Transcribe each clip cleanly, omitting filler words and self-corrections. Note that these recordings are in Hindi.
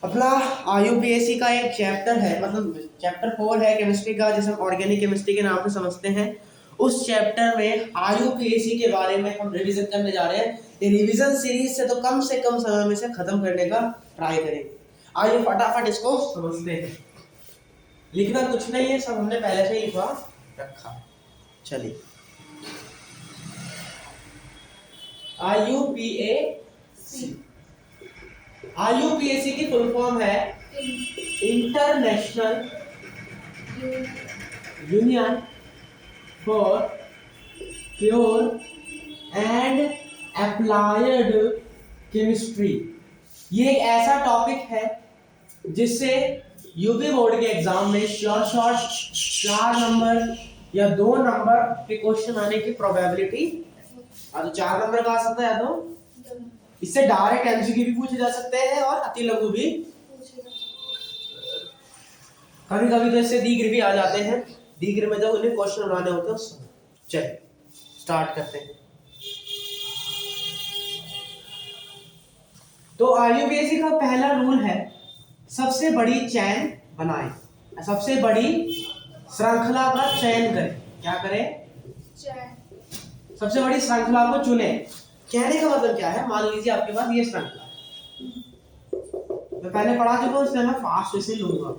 अपना आईयूपीएसी का एक चैप्टर है, मतलब चैप्टर 4 है केमिस्ट्री का, जिसे हम ऑर्गेनिक केमिस्ट्री के नाम से समझते हैं। उस चैप्टर में आईयूपीएसी के बारे में हम रिवीजन करने जा रहे हैं। ये रिवीजन सीरीज से तो कम से कम समय में से खत्म करने का ट्राई करेंगे। आइए फटाफट इसको समझते हैं। लिखना कुछ नहीं है, सब हमने पहले से ही लिखवा रखा। चलिए, आईयूपीएसी। आईयूपीएसी की फुल फॉर्म है international union for pure and applied chemistry. ये एक ऐसा टॉपिक है जिससे यूपी बोर्ड के एग्जाम में शॉर्ट 4 नंबर या 2 नंबर के क्वेश्चन आने की प्रोबेबिलिटी, या तो 4 नंबर का आ सकता है, या तो इससे डायरेक्ट एमसीक्यू भी पूछे जा सकते हैं और अति लघु भी, कभी कभी तो इससे दीर्घ भी आ जाते हैं। दीर्घ में जब उन्हें क्वेश्चन बनाने होते हैं। चलिए स्टार्ट करते हैं। तो आईयूपीएसी का पहला रूल है सबसे बड़ी चैन बनाएं, सबसे बड़ी श्रृंखला का चयन करें। क्या करें? सबसे बड़ी श्रृंखला को चुने। कहने का मतलब क्या है, मान लीजिए आपके पास ये श्रृंखला, मैं पहले पढ़ा चुका हूं इसलिए मैं फास्ट से लूंगा।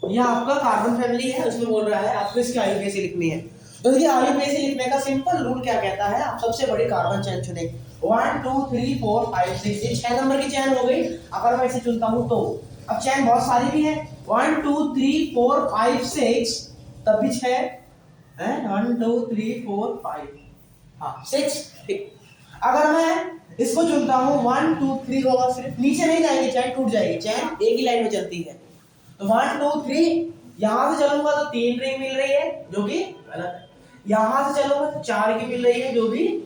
यह आपका कार्बन फैमिली है, उसमें बोल रहा है आपको इसकी आईयूपीएसी लिखनी है। तो देखिए आईयूपीएसी लिखने का सिंपल रूल क्या कहता है, आप सबसे बड़ी कार्बन चैन चुने। 1 2 3 4 5 6, ये 6 नंबर की चैन हो गई। अगर मैं इसे चुनता हूं तो अब चैन बहुत सारी भी है, 1 2 3 4 5 6, तब भी 6 है, 1 2 3 4 5, हाँ 6, ठीक। अगर मैं इसको चुनता हूं 1 2 3 होगा, सिर्फ नीचे नहीं जाएंगे, चैन टूट जाएगी। चैन एक ही लाइन में चलती है, तो 1 2 3 यहां से चलूंगा तो 3 रिंग मिल रही है, जो कि गलत है। यहां से चलूंगा तो 4 की मिल रही है, जो भी।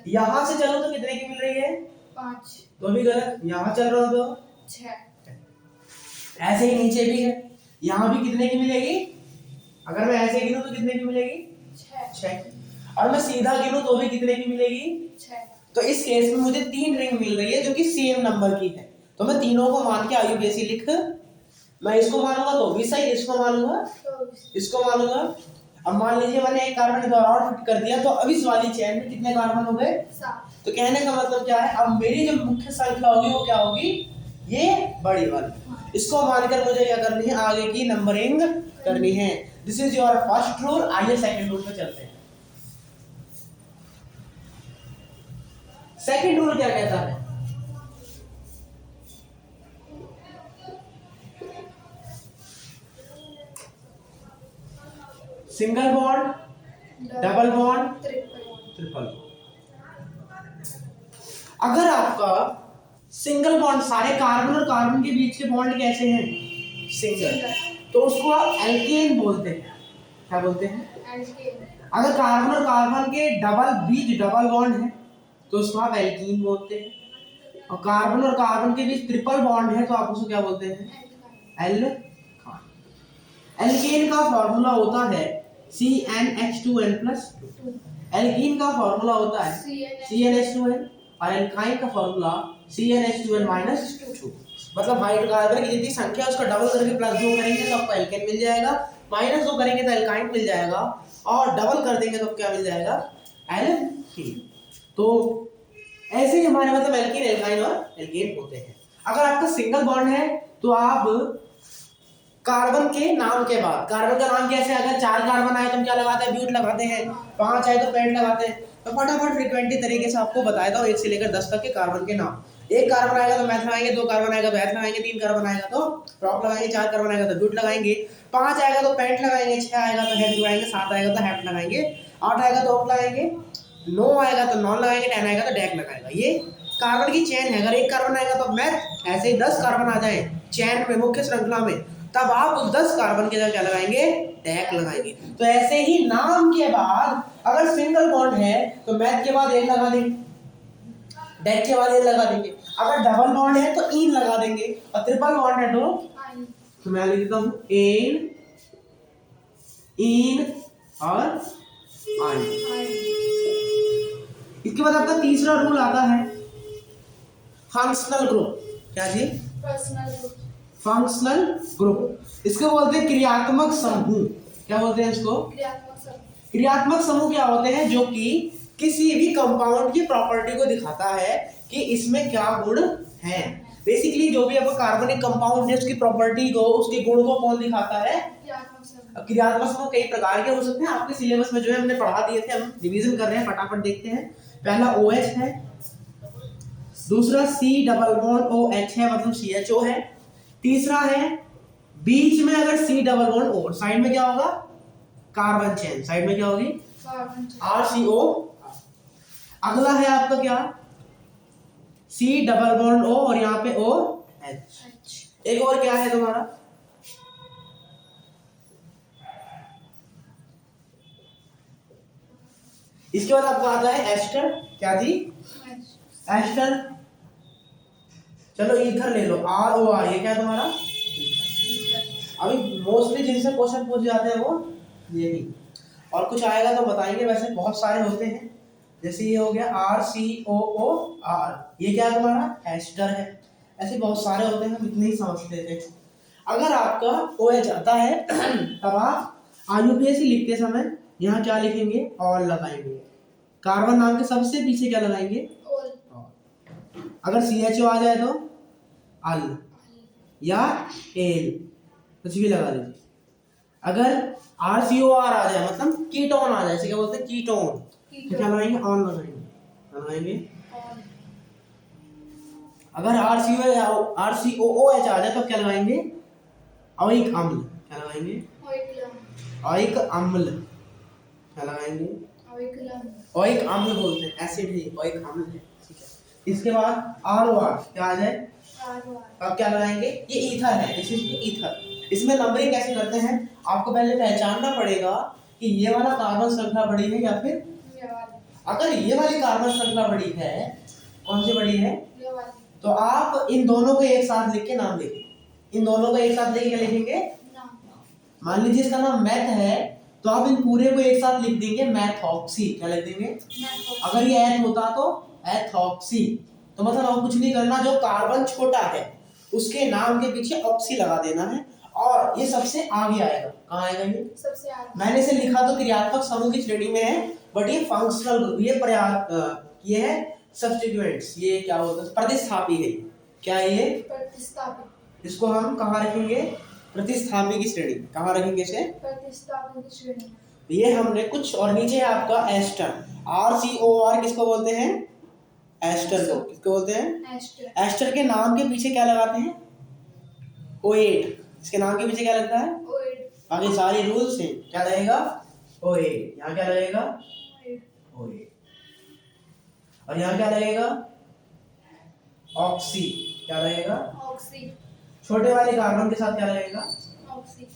यहां से चलूं तो कितने की मिल रही है? 5, तो भी गलत। यहां चल रहा हूं तो 6। ऐसे ही नीचे भी है, यहां भी कितने की मिलेगी? अगर मैं ऐसे गिनूं तो कितने की मिलेगी? 6। और मैं सीधा गिनूं तो भी कितने की मिलेगी? 6। तो इस केस में मुझे 3 रिंग मिल रही है जो कि सेम नंबर की है, तो मैं तीनों को मान के आईयूपीएसी लिख, मैं इसको मानूंगा तो भी सही, इसको मानूंगा, इसको मानूंगा। अब मान लीजिए मैंने एक कार्बन इधर और फिट कर दिया, तो अब इस वाली चेन में कितने कार्बन हो गए? 7। तो कहने का मतलब क्या है, अब मेरी जो मुख्य श्रृंखला होगी वो क्या होगी? ये बड़ी वाली। इसको मानकर मुझे क्या करनी है, आगे की नंबरिंग करनी है। This is your first rule. आइए सेकंड रूल पे चलते हैं। सेकंड रूल क्या कहता है? Single bond, double bond, triple. अगर आपका सिंगल बॉन्ड, सारे कार्बन और कार्बन के बीच के बॉन्ड कैसे हैं? सिंगल, तो उसको आप एल्केन बोलते हैं। क्या बोलते हैं? एल्केन। अगर कार्बन और कार्बन के बीच डबल बॉन्ड है तो उसको आप एल्कीन बोलते हैं। और कार्बन और कार्बन के बीच ट्रिपल बॉन्ड है तो आप उसको क्या बोलते हैं? एल्कान। एल्केन का फॉर्मूला होता है CnH2n+2। एल्कीन का फॉर्मूला होता है CnH2n, और एल्काइन का फॉर्मूला CnH2n-2। मतलब हाइड्रोकार्बन की जितनी संख्या उसका डबल करके +2 करेंगे तो आपको एल्केन मिल जाएगा, -2 करेंगे तो एल्काइन मिल जाएगा, और डबल कर देंगे तो क्या मिल जाएगा? एल्कीन। तो ऐसे ही हमारे मतलब एल्कीन, एल्काइन और एल्केन होते हैं। अगर आपका सिंगल बॉन्ड है तो आप कार्बन के नाम के बाद, कार्बन का नाम कैसे, अगर 4 कार्बन आए तो हम क्या लगाते हैं? ब्यूट लगाते हैं। 5 आए तो पेंट लगाते हैं। तो फटाफट फ्रीक्वेंटली तरीके से आपको बताया था 1 से लेकर 10 तक के कार्बन के नाम। 1 कार्बन आएगा तो मैथ लगाएंगे, 2 कार्बन आएगा तो मैथ लगाएंगे, 3 कार्बन आएगा तो प्रॉप लगाएंगे, 4 कार्बन आएगा तो ब्यूट लगाएंगे, 5 आएगा तो पेंट लगाएंगे, 6 आएगा तो हेड लगाएंगे, 7 आएगा तो हैट लगाएंगे, 8 आएगा तो ऑफ लगाएंगे, 9 आएगा तो नॉन लगाएंगे, 10 आएगा तो डेक लगाएगा। ये कार्बन की चेन है। अगर 1 कार्बन आएगा तो मैथ, ऐसे ही 10 कार्बन आ जाए चेन में, मुख्य श्रृंखला में, तब आप उस 10 कार्बन के जगह क्या लगाएंगे? टैग लगाएंगे। तो ऐसे ही नाम के बाद अगर सिंगल बॉन्ड है तो मैथ के बाद एन लगा देंगे, डैग के बाद एन लगा देंगे। अगर डबल बॉन्ड है तो इन लगा देंगे, और ट्रिपल बॉन्ड है तो मैं लिख देता हूं एन, इन और आइन। इसके बाद आपका तीसरा रूल आता है फंक्शनल ग्रुप। क्या जी? Personal group. Functional group. इसको बोलते हैं क्रियात्मक समूह। क्या बोलते हैं इसको? क्रियात्मक समूह। क्रियात्मक समूह क्या होते हैं? जो कि किसी भी कंपाउंड की प्रॉपर्टी को दिखाता है कि इसमें क्या गुण है। बेसिकली जो भी आपका कार्बनिक कंपाउंड है उसकी प्रॉपर्टी को, उसके गुण को कौन दिखाता है? क्रियात्मक समूह। क्रियात्मक समूह कई प्रकार के हो सकते हैं। आपके सिलेबस में जो है हमने पढ़ा दिए थे, हम रिवीजन कर रहे हैं, फटाफट देखते हैं। पहला OH है, दूसरा C डबल बॉन्ड OH है, मतलब CHO है। तीसरा है, बीच में अगर C double bond O, side में क्या होगा? कार्बन चेन, साइड में क्या होगी? Carbon chain. RCO। अगला है आपका क्या? C डबल बॉन्ड O और यहाँ पे OH। एक और क्या है तुम्हारा? इसके बाद आपको आता है एस्टर। क्या जी? एस्टर। चलो ईथर ले लो, ROR, ये क्या है तुम्हारा? अभी मोस्टली जिनसे क्वेश्चन पूछ जाते हैं वो यही, और कुछ आएगा तो बताएंगे। वैसे बहुत सारे होते हैं, जैसे ये हो गया RCOOR, ये क्या है तुम्हारा? एस्टर है। ऐसे बहुत सारे होते हैं, हम इतने ही समझते थे। अगर आपका OH आता है तब आप IUPAC लिखते समय यहाँ क्या लिखेंगे? ऑल लगाएंगे। कार्बन नाम के सबसे पीछे क्या लगाएंगे? ऑल। अगर CHO आ जाए तो अल या एल, कुछ भी लगा दीजिए। अगर RCOR आ जाए मतलब कीटोन आ जाए, इसे क्या बोलते हैं? कीटोन, तो क्या लगाएंगे? ऑन लगाएंगे। अगर RCOOH आ जाए तो क्या लगाएंगे? ऑइक अम्ल। क्या लगाएंगे? ऑइक अम्ल। क्या लगाएंगे? ऑइक अम्ल बोलते हैं, एसिड ही ऑइक अम्ल है, ठीक है। इसके बाद ROR क्या आ जाए? अब क्या लगाएंगे? ये ईथर है, दिस इज ईथर। इसमें नंबरिंग कैसे करते हैं? आपको पहले पहचानना पड़ेगा कि ये वाला कार्बन श्रृंखला बड़ी है या फिर अगर ये वाली कार्बन श्रृंखला बड़ी है, कौन सी बड़ी है? तो आप इन दोनों को एक साथ लिख के नाम लिखेंगे। इन दोनों को एक साथ लिख के लिखेंगे। मान लीजिए इसका नाम मैथ है, तो आप इन पूरे को एक साथ लिख देंगे मैथॉक्सी। क्या लिख देंगे? अगर ये एथ होता तो एथॉक्सी। तो मतलब आपको कुछ नहीं करना, जो कार्बन छोटा है उसके नाम के पीछे ऑक्सी लगा देना है, और ये सबसे आगे आएगा। कहाँ आएगा ये? सबसे आगे। मैंने इसे लिखा तो क्रियात्मक समूह की श्रेणी में है, बट ये फंक्शनल ग्रुप, ये है सब्स्टिट्यूएंट्स, ये क्या होता है? प्रतिस्थापी है। क्या है ये? प्रतिस्थापी। इसको हम कहाँ रखेंगे? प्रतिस्थापी की श्रेणी। कहाँ रखेंगे इसे? प्रतिस्थापी की श्रेणी। ये हमने कुछ, और नीचे है आपका एस्टर। RCOR किसको बोलते हैं? एस्टर को। किसको बोलते हैं? एस्टर। एस्टर के नाम के पीछे क्या लगाते हैं? OH। इसके नाम के पीछे क्या लगता है? OH। बाकी सारी रूल्स हैं। क्या लगेगा? OH। यहाँ क्या लगेगा? OH। और यहाँ क्या लगेगा? ऑक्सी। क्या लगेगा? ऑक्सी। छोटे वाले कार्बन के साथ क्या लगेगा? ऑक्सी।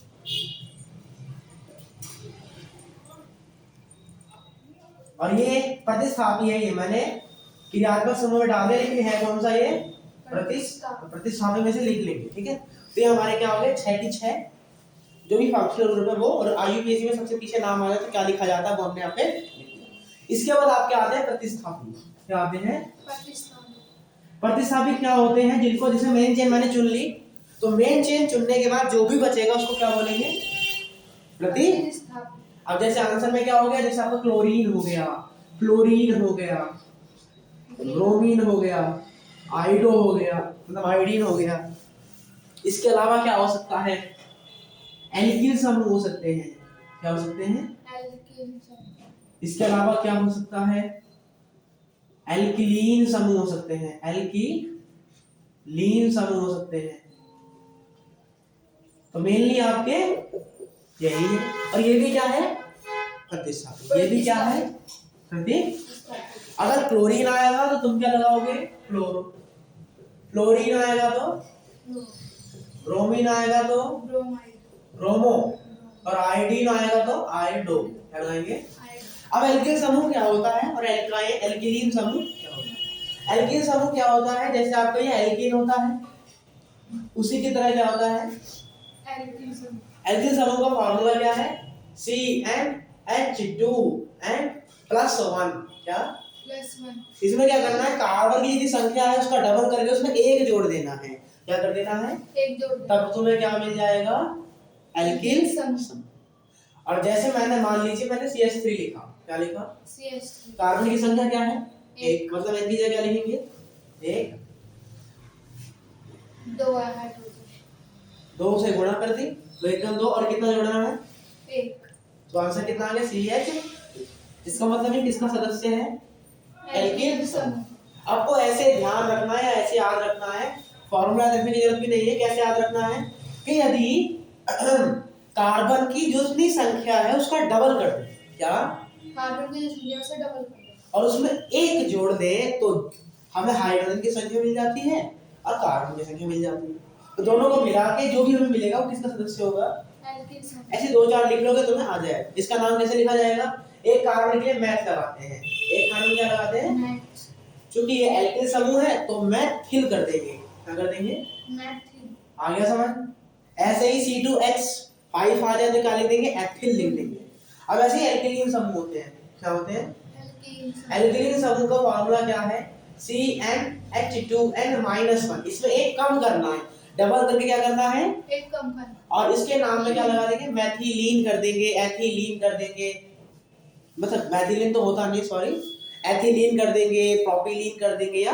और ये प्रतिस्थापी है, ये मैंने क्रियात्मक समूह में डाल दिया, लेकिन है कौन सा ये? प्रतिस्थापी में से लिख लेंगे, ठीक है। तो ये हमारे क्या हो गए? 6 की 6 जो भी फंक्शनल ग्रुप है वो, और IUPAC में सबसे पीछे नाम आ जाए तो क्या लिखा जाता है वो हमने यहाँ पे लिख दिया। इसके बाद आपके आते हैं प्रतिस्थापी। क्या आते हैं? प्रतिस्थापी क्या होते हैं? जिनको, जैसे मेन चेन मैंने चुन ली, तो मेन चेन चुनने के बाद जो भी बचेगा उसको क्या बोलेंगे? प्रतिस्थापी। अब जैसे आंसर में क्या हो गया? जैसे आपका क्लोरीन हो गया, फ्लोरीन हो गया, ब्रोमीन हो गया, आइडो हो गया, मतलब आयोडीन हो गया। इसके अलावा क्या हो सकता है? एल्किल समूह हो सकते हैं। क्या हो सकते हैं? एल्किल समूह। इसके अलावा क्या हो सकता है? एल्किलीन समूह हो सकते हैं। एल्किलीन समूह हो सकते हैं। तो मेनली आपके यही है। और ये भी क्या है? प्रतिस्थापी। ये भी क्या है? प्रतिस्थापी। अगर क्लोरीन आएगा तो तुम क्या लगाओगे? फ्लोरो। फ्लोरीन आएगा तो ब्रोमीन आएगा तो ब्रोमो, और आयोडीन आएगा तो आयोडो। क्या लगाएंगे? अब एल्किल समूह क्या होता है और एल्किलीन समूह क्या होता है? एल्किल समूह क्या होता है? जैसे आपका ये एल्कीन होता है, उसी की तरह क्या होता है? एल्किल समूह का फॉर्मूला क्या है? CnH2 and +1। क्या? +1 इसमें क्या करना है, कार्बन की जितनी संख्या है उसका डबल करके उसमें एक जोड़ देना है। क्या कर देना है, एक जोड़ दें। तब तुम्हें क्या मिल जाएगा, एल्किल सम। सम। और जैसे मैंने मान लीजिए मैंने CH3 लिखा, क्या लिखा, CH3 कार्बन की संख्या क्या है, एक। एक, मतलब n की जगह क्या लिखेंगे, एक, 2 है हाइड्रोजन, 2 से गुणा कर दी, 2 एकम 2, और कितना जोड़ना है, 1 तो आंसर कितना आ गया, CH। इसका मतलब ये किसका सदस्य है, एल्किल समूह। आपको ऐसे ध्यान रखना है, ऐसे याद रखना है, फॉर्मूला देखने की जरूरत भी नहीं है, कैसे याद रखना है कि यदि कार्बन की जो इतनी संख्या है उसका डबल कर दे, क्या, कार्बन की संख्या से डबल कर दें। और उसमें एक जोड़ दे तो हमें हाइड्रोजन की संख्या मिल जाती है और कार्बन की संख्या मिल जाती है। तो दोनों को मिला के जो भी हमें मिलेगा वो किसका सदस्य होगा, एल्किल समूह। ऐसे 2-4 लिख लोगे तुम्हें आ जाएगा। इसका नाम कैसे लिखा जाएगा, एक कार्बन के लिए मैथ लगाते हैं, एक कार्बन क्या लगाते हैं, मैथ, क्योंकि ये एल्किल समूह है तो मैथिल कर देंगे, क्या कर देंगे, मैथिल। आ गया समझ। ऐसे ही C2H5 आ जाए तो क्या लिख देंगे, एथिल लिख देंगे। अब ऐसे ही एल्किलीन समूह होते हैं, क्या होते हैं, एल्किल समूह। एल्किलीन समूह का फार्मूला क्या है, CnH2n-1। इसमें एक कम करना है, डबल करके क्या करना है, एक कम करना। और इसके नाम में क्या लगा देंगे, मैथिलीन कर देंगे, एथिलीन कर देंगे, मतलब मैथिलीन तो होता नहीं, सॉरी, एथिलीन कर देंगे, प्रोपिलीन कर देंगे, या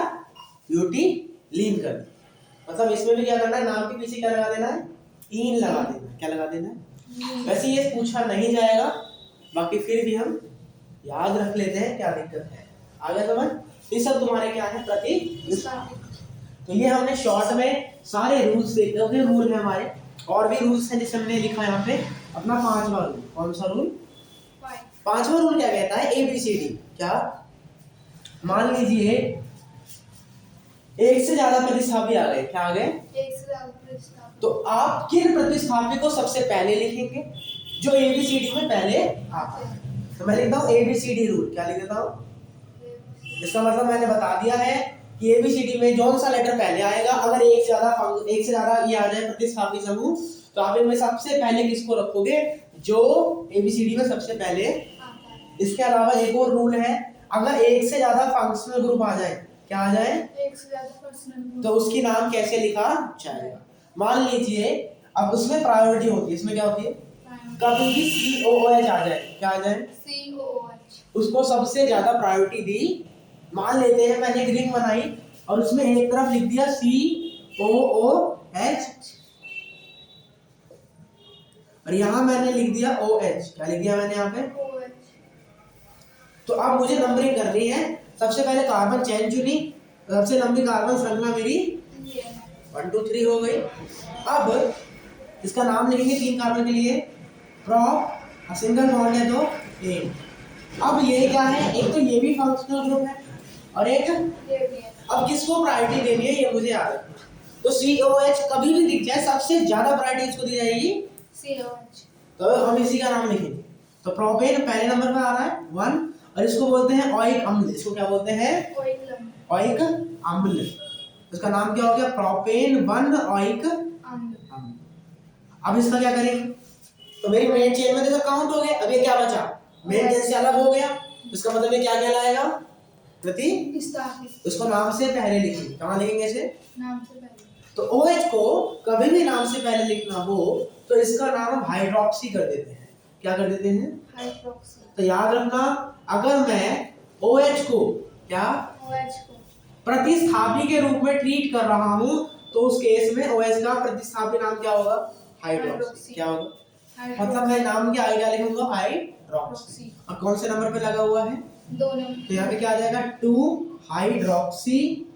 ब्यूटीलीन कर देंगे। मतलब इसमें भी क्या करना है, नाम के पीछे क्या लगा देना है, ईन लगा देना है, क्या लगा देना है। वैसे ये पूछा नहीं जाएगा, बाकी फिर भी हम याद रख लेते हैं, क्या दिक्कत है, आ गया समझ। ये सब तुम्हारे क्या है, प्रतिस्थापित। तो ये हमने शॉर्ट में सारे रूल्स देखे होंगे, रूल है हमारे, और भी रूल्स हैं जिसे हमने लिखा यहाँ पे अपना 5वां रूल। कौन सा रूल, 5वां रूल क्या कहता है, ABCD। क्या, मान लीजिए एक से ज्यादा प्रतिस्थापी आ गए, क्या आ गए, एक से ज्यादा प्रतिस्थापन। तो आप किन प्रतिस्थापी को सबसे पहले लिखेंगे, जो ABCD में पहले आता है। तो मैं लिखता हूँ ABCD रूल, क्या लिख देता हूँ, इसका मतलब मैंने बता दिया है कि ABCD में कौन सा लेटर पहले आएगा। अगर एक से ज्यादा ये आ जाए प्रतिस्थापी समूह, तो आप इनमें सबसे पहले किसको रखोगे, जो ABCD में सबसे पहले। इसके अलावा एक और रूल है, अगर एक से ज्यादा फंक्शनल ग्रुप आ जाए, क्या आ जाए, एक से ज्यादा पर्सनल तो उसकी नाम कैसे लिखा जाएगा। मान लीजिए अब उसमें प्रायोरिटी होती है, इसमें क्या होती है, कभी भी COOH आ जाए, क्या आ जाए, COOH, उसको सबसे ज्यादा प्रायोरिटी दी। मान लेते हैं मैंने एक रिंग बनाई और उसमें एक तरफ लिख दिया COOH और यहाँ मैंने लिख दिया OH, क्या लिख दिया मैंने यहाँ पे। तो अब मुझे नंबरिंग करनी है, सबसे पहले कार्बन चेन चुनी, सबसे लंबी कार्बन श्रृंखला मेरी 1 2 3 हो गई। अब इसका नाम लिखेंगे 3 कार्बन के लिए, प्रोप, सिंगल बॉन्ड है तो एन। अब ये क्या है, एक तो ये भी फंक्शनल ग्रुप है और एक, अब किसको प्रायोरिटी देनी है ये मुझे याद है। तो COH कभी भी दिख जाए सबसे ज्यादा प्रायोरिटी इसको दी जाएगी COH। तो हम इसी का नाम लिखेंगे। तो प्रोपेन पहले नंबर पर आ रहा है 1, और इसको बोलते हैं ओइक अम्ल। इसको क्या बोलते हैं, ओइक अम्ल। इसका नाम क्या हो गया, प्रोपेन 1 ओइक अम्ल। अब इसका क्या करेंगे, तो मेरी मेन चेन में देखो काउंट हो गए, अब ये क्या बचा, मेन चेन से अलग हो गया, इसका मतलब ये क्या कहलाएगा, प्रतिस्थापित। उसको नाम से पहले लिखेंगे, कहाँ लिखेंगे इसे, नाम से पहले। तो OH को कभी भी नाम से पहले लिखना हो तो इसका नाम हम हाइड्रोक्सी कर देते हैं, क्या कर देते हैं, हाइड्रोक्सी। तो याद रखना, अगर मैं OH को क्या, OH को प्रतिस्थापी के रूप में ट्रीट कर रहा हूं तो उस केस में OH का प्रतिस्थापी नाम क्या होगा, हाइड्रोक्सी। क्या होगा, मतलब मैं नाम के आगे क्या लिखूंगा, हाइड्रोक्सी। और कौन से नंबर पे लगा हुआ है, 2 नंबर। तो यहाँ पे क्या आ जाएगा, 2 हाइड्रोक्सी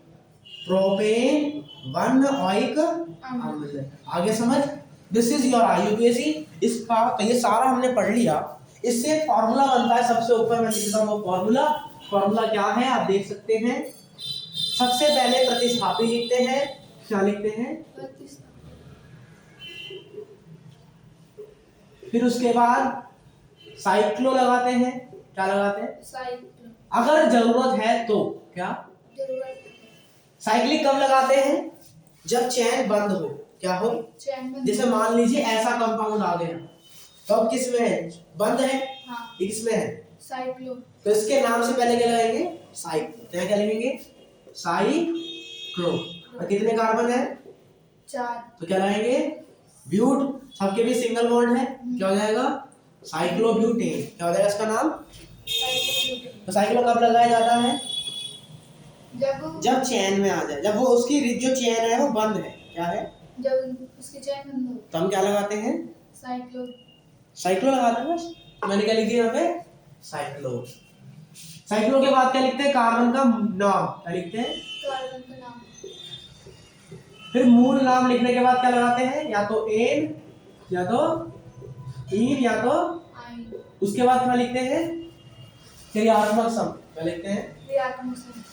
प्रोपेन 1 ओइक अम्ल। आगे समझ, दिस इज योर IUPAC। इसका तो ये सारा हमने पढ़ लिया, इससे फार्मूला बनता है, सबसे ऊपर मैं लिखता हूँ फार्मूला। फार्मूला क्या है आप देख सकते हैं, सबसे पहले प्रतिस्थापी लिखते हैं, क्या लिखते हैं, फिर उसके बाद साइक्लो लगाते हैं, क्या लगाते हैं, साइक्लो। अगर जरूरत है तो, क्या, जरूरत। साइक्लिक कब लगाते हैं, जब चैन बंद हो, क्या हो, चैन बंद। जैसे मान लीजिए ऐसा कंपाउंड आ गया, तो अब किस में है, बंद है, हाँ। किस में है, साइक्लो तो इसके नाम से पहले क्या लगाएंगे? साइक्लो। क्या लिखेंगे? साइक्लो। और कितने कार्बन है? 4 तो क्या लगाएंगे? ब्यूट। सबके भी सिंगल बॉन्ड है, क्या हो जाएगा? साइक्लोब्यूटेन। क्या हो जाएगा इसका नाम? साइक्लोब्यूटेन। तो साइक्लो कब लगाया जाता है? जब चेन में आ जाए, जब वो उसकी जो चेन है वो बंद है। क्या है? जब उसकी चेन बंद हो तो हम क्या लगाते हैं? साइक्लो साइक्लो लगाते हैं बस। तो मैंने क्या लिख दिया यहाँ पे? साइक्लो। साइक्लो के बाद क्या लिखते हैं? कार्बन का नाम। क्या लिखते हैं? कार्बन का नाम। फिर मूल नाम लिखने के बाद क्या लगाते हैं? या तो एन, या तो ईन, या तो आइन। उसके बाद क्या लिखते हैं? क्रियात्मक सम। क्या लिखते हैं? क्रियात्मक सम।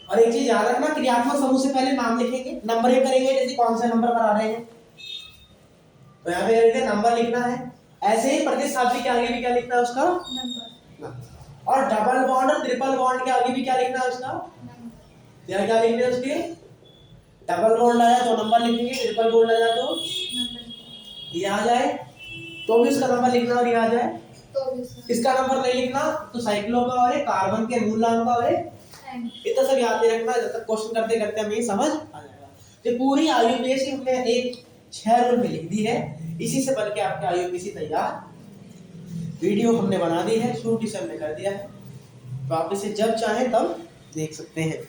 और एक चीज याद रखना, क्रियात्मक समूह से पहले नाम लिखेंगे, नंबरिंग करेंगे, जैसे कौन से नंबर पर आ रहे हैं। तो यहाँ पे लिखते हैं नंबर लिखना है। ऐसे ही प्रतिस्थापी के आगे भी क्या लिखना है उसका? नंबर। और डबल बॉन्ड और ट्रिपल बॉन्ड के आगे भी क्या लिखना है उसका? नंबर। यहाँ क्या लिखना है उसके? डबल बॉन्ड आया तो नंबर लिखेंगे, ट्रिपल बॉन्ड आया तो नंबर। ये आ जाए तो भी उसका नंबर लिखना, और ये आ जाए तो भी सर। इसका नंबर नहीं लिखना तो साइक्लो का और एक कार्बन के मूल नाम का और एक एन। इतना सब याद नहीं रखना। जब तक क्वेश्चन करते करते हमें ये समझ आ जाएगा। तो पूरी आईयूपीएसी हमने एक 6 रूल में लिख दी है। इसी से बन के आपके आईयूपीएसी तैयार। वीडियो हमने बना दी है, शूट इसे हमने कर दिया है, तो आप इसे जब चाहें तब देख सकते हैं।